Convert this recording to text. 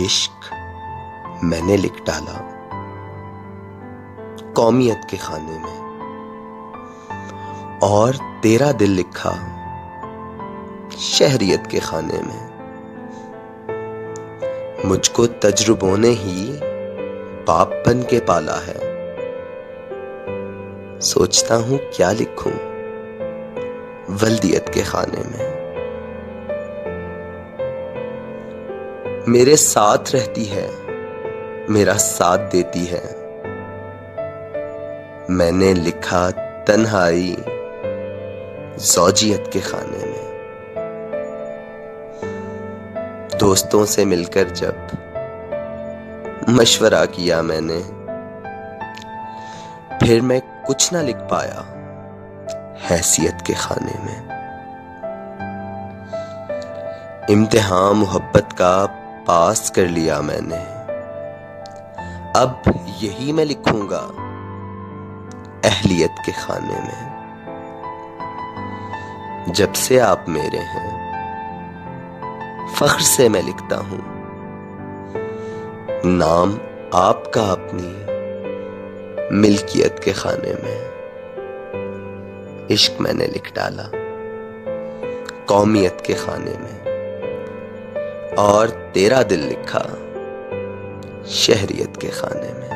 इश्क मैंने लिख डाला कौमियत के खाने में, और तेरा दिल लिखा शहरियत के खाने में। मुझको तजुर्बों ने ही बाप बन के पाला है, सोचता हूं क्या लिखूं वल्दियत के खाने में। मेरे साथ रहती है, मेरा साथ देती है, मैंने लिखा तन्हाई ज़ौजियत के खाने में। दोस्तों से मिलकर जब मशवरा किया मैंने, फिर मैं कुछ ना लिख पाया हैसियत के खाने में। इम्तिहान मोहब्बत का पास कर लिया मैंने, अब यही मैं लिखूंगा अहलियत के खाने में। जब से आप मेरे हैं फख्र से मैं लिखता हूं नाम आपका अपनी मिल्कियत के खाने में। इश्क मैंने लिख डाला कौमियत के खाने में, और तेरा दिल लिखा शहरियत के खाने में।